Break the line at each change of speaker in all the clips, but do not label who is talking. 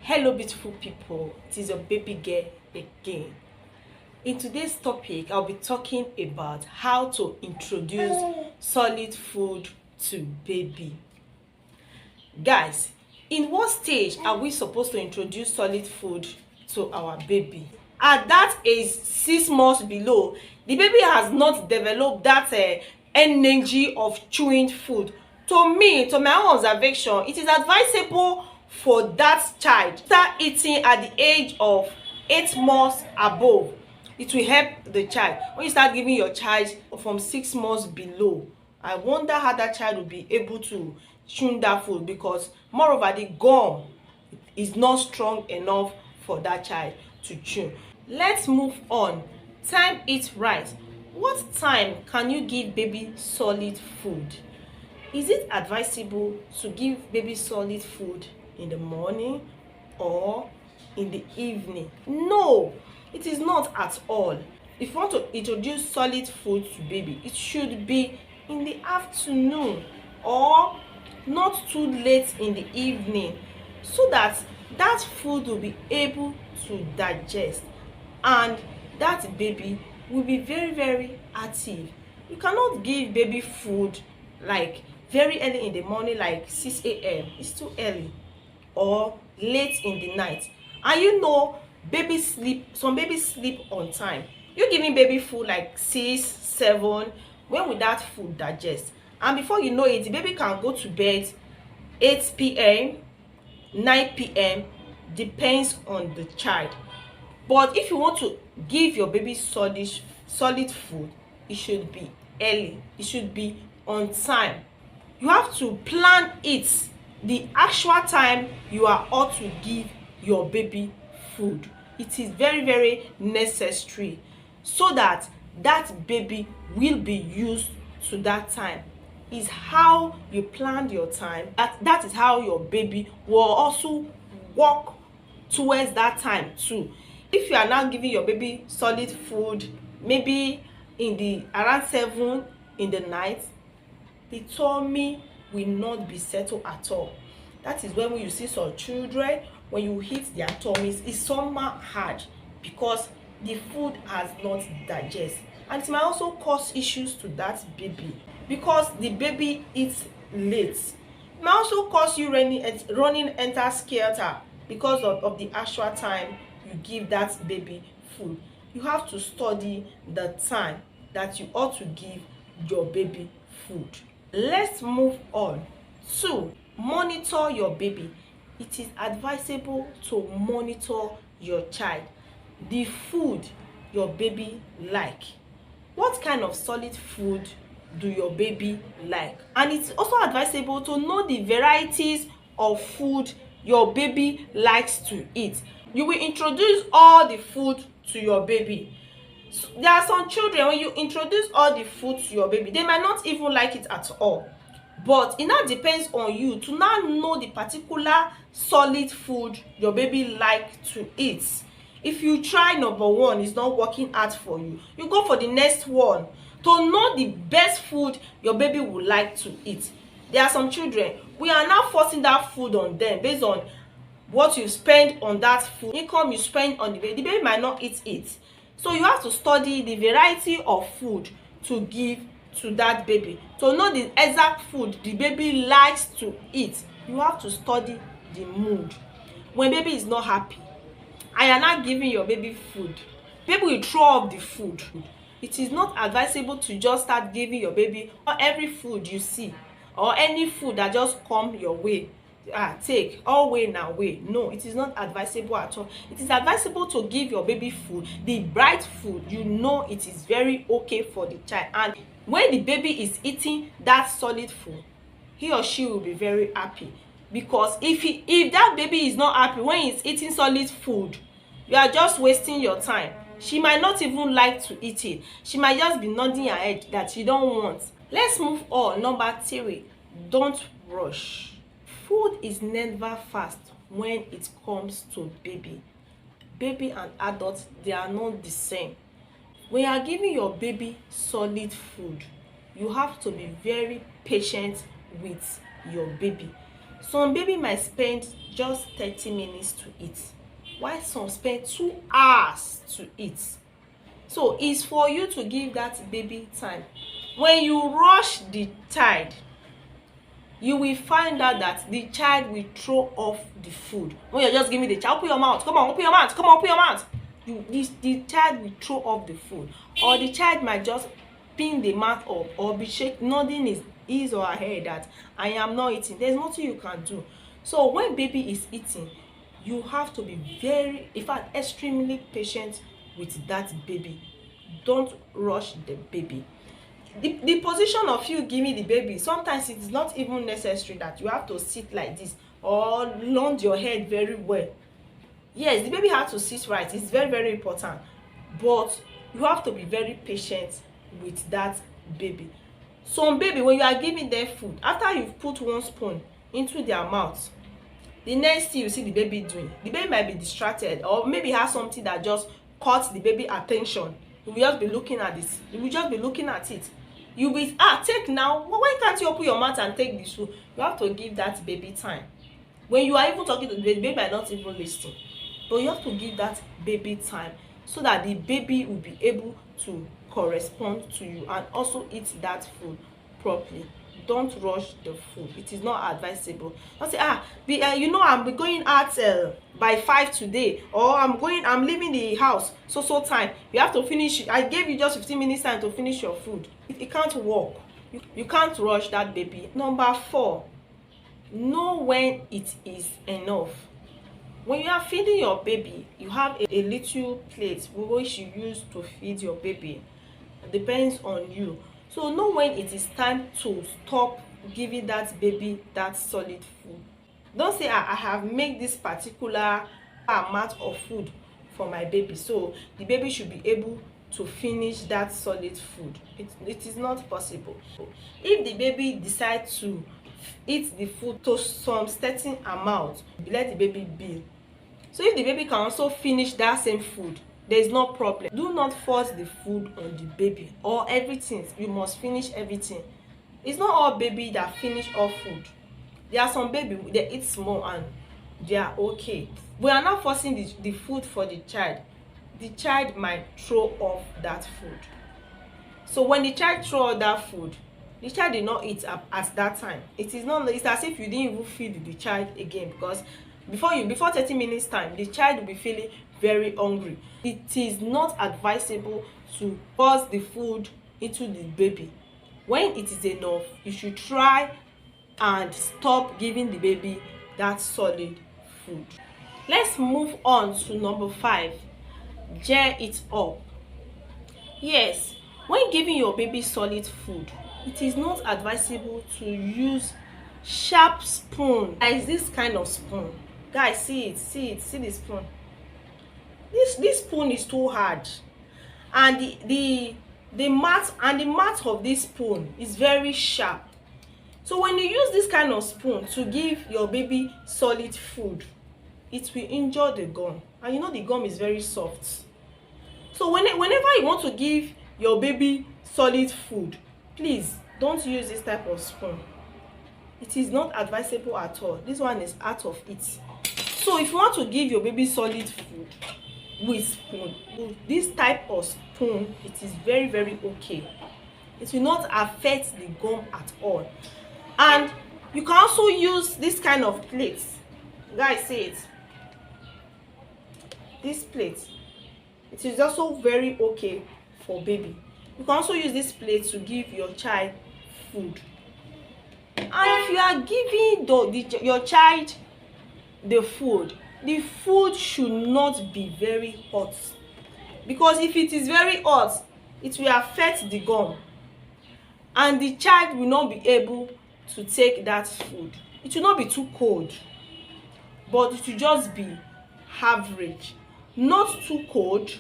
Hello beautiful people, it is your baby girl again. In today's topic, I'll be talking about how to introduce solid food to baby. Guys, in what stage are we supposed to introduce solid food to our baby? At that age 6 months below, the baby has not developed that energy of chewing food. To my own observation, it is advisable for that child start eating at the age of 8 months above. It will help the child. When you start giving your child from 6 months below, I wonder how that child will be able to chew that food, because moreover the gum is not strong enough for that child to chew. Let's move on. Time it right. What time can you give baby solid food? Is it advisable to give baby solid food in the morning or in the evening? No, it is not at all. If you want to introduce solid food to baby, it should be in the afternoon or not too late in the evening, so that that food will be able to digest and that baby will be very active. You cannot give baby food like very early in the morning, like 6 a.m. It's too early, or late in the night. And you know, some babies sleep on time. You giving baby food like 6, 7, when will that food digest? And before you know it, the baby can go to bed 8 p.m, 9 p.m, depends on the child. But if you want to give your baby solid food, it should be early, it should be on time. You have to plan it, the actual time you are ought to give your baby food. It is very necessary, so that that baby will be used to that time. Is how you planned your time, that is how your baby will also work towards that time too. If you are now giving your baby solid food maybe in the around 7 in the night, the tummy will not be settled at all. That is when you see some children, when you hit their tummies, it's somehow hard because the food has not digested, and it might also cause issues to that baby because the baby eats late. It might also cause you running enter skelter because of the actual time you give that baby food. You have to study the time that you ought to give your baby food. Let's move on to monitor your baby. It is advisable to monitor your child, the food your baby like. What kind of solid food do your baby like? And it's also advisable to know the varieties of food your baby likes to eat. You will introduce all the food to your baby. So there are some children, when you introduce all the food to your baby, they might not even like it at all. But it now depends on you to now know the particular solid food your baby like to eat. If you try number 1, it's not working out for you, you go for the next one to know the best food your baby would like to eat. There are some children, we are now forcing that food on them based on what you spend on that food, income you spend on the baby might not eat it. So you have to study the variety of food to give to that baby to know the exact food the baby likes to eat. You have to study the mood. When baby is not happy and you are not giving your baby food, baby will throw up the food. It is not advisable to just start giving your baby every food you see, or any food that just come your way. Take all way now way. No, it is not advisable at all. It is advisable to give your baby food, the bright food. You know it is very okay for the child, and when the baby is eating that solid food, he or she will be very happy. Because if that baby is not happy when he's eating solid food, you are just wasting your time. She might not even like to eat it. She might just be nodding her head that she don't want. Let's move on. Number 3, don't rush. Food is never fast when it comes to baby. Baby and adults, they are not the same. When you are giving your baby solid food, you have to be very patient with your baby. Some baby might spend just 30 minutes to eat, while some spend 2 hours to eat. So it's for you to give that baby time. When you rush the child, you will find out that the child will throw off the food. When you're just giving the child, open your mouth, come on, open your mouth, come on, open your mouth, the child will throw off the food, or the child might just pin the mouth up or be shaking, nodding his or her head that I am not eating. There's nothing you can do. So when baby is eating, you have to be very, in fact, extremely patient with that baby. Don't rush the baby. The position of you giving the baby, sometimes it is not even necessary that you have to sit like this or lound your head very well. Yes, the baby has to sit right, it's very very important, but you have to be very patient with that baby. Some baby, when you are giving them food, after you've put one spoon into their mouth, the next thing you see the baby doing, the baby might be distracted, or maybe has something that just caught the baby attention. You will just be looking at this, you will just be looking at it. You will take now, why can't you open your mouth and take this food? You have to give that baby time. When you are even talking to the baby, might not even listen, but you have to give that baby time so that the baby will be able to correspond to you and also eat that food properly. Don't rush the food. It is not advisable. Don't say I'm going out by 5 today, or I'm leaving the house so time. You have to finish. I gave you just 15 minutes time to finish your food. It can't work. You can't rush that baby. Number 4, know when it is enough. When you are feeding your baby, you have a little plate which you use to feed your baby. It depends on you. So know when it is time to stop giving that baby that solid food. Don't say I have made this particular amount of food for my baby, so the baby should be able to finish that solid food. It is not possible. If the baby decides to eat the food to some certain amount, let the baby be. So if the baby can also finish that same food, there is no problem. Do not force the food on the baby or everything. You must finish everything. It's not all baby that finish all food. There are some baby, they eat small and they are okay. We are not forcing the food for the child. The child might throw off that food. So when the child throw off that food, the child did not eat at that time. It's as if you didn't even feed the child again, because before 30 minutes time, the child will be feeling very hungry. It is not advisable to force the food into the baby. When it is enough, you should try and stop giving the baby that solid food. Let's move on to number 5. Gel it up. Yes, when giving your baby solid food, it is not advisable to use sharp spoon. There is this kind of spoon. Guys, see the spoon. This spoon is too hard, and the mat of this spoon is very sharp. So when you use this kind of spoon to give your baby solid food, it will injure the gum, and you know the gum is very soft. So whenever you want to give your baby solid food, please don't use this type of spoon. It is not advisable at all. This one is out of it. So if you want to give your baby solid food with spoon, this type of spoon, it is very very okay. It will not affect the gum at all. And you can also use this kind of plate. Guys, see it. This plate, it is also very okay for baby. You can also use this plate to give your child food. And if you are giving your child the food should not be very hot, because if it is very hot, it will affect the gum and the child will not be able to take that food. It will not be too cold, but it will just be average, not too cold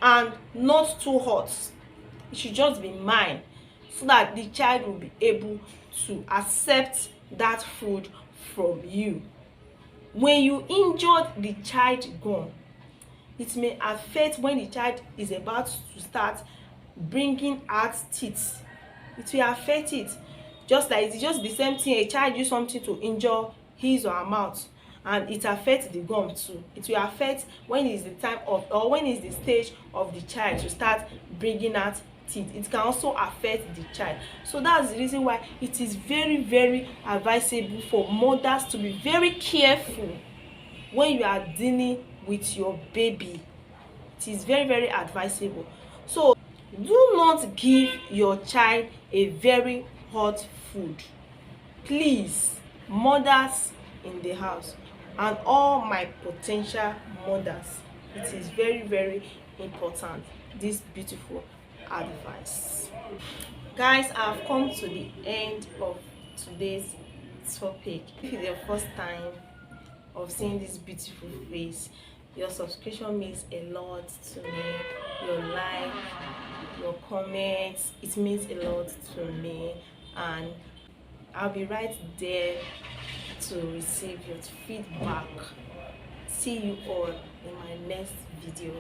and not too hot. It should just be mild, so that the child will be able to accept that food from you. When you injured the child gum, it may affect when the child is about to start bringing out teeth. It will affect it. Just like it's just the same thing, a child use something to injure his or her mouth, and it affects the gum too. It will affect when is the time of, or when is the stage of the child to start bringing out teeth. It can also affect the child. So that's the reason why it is very, very advisable for mothers to be very careful when you are dealing with your baby. It is very, very advisable. So do not give your child a very hot food, please, mothers in the house and all my potential mothers. It is very, very important, this beautiful advice. Guys, I have come to the end of today's topic. If it's your first time of seeing this beautiful face, your subscription means a lot to me. Your like, your comments, it means a lot to me, and I'll be right there to receive your feedback. See you all in my next video.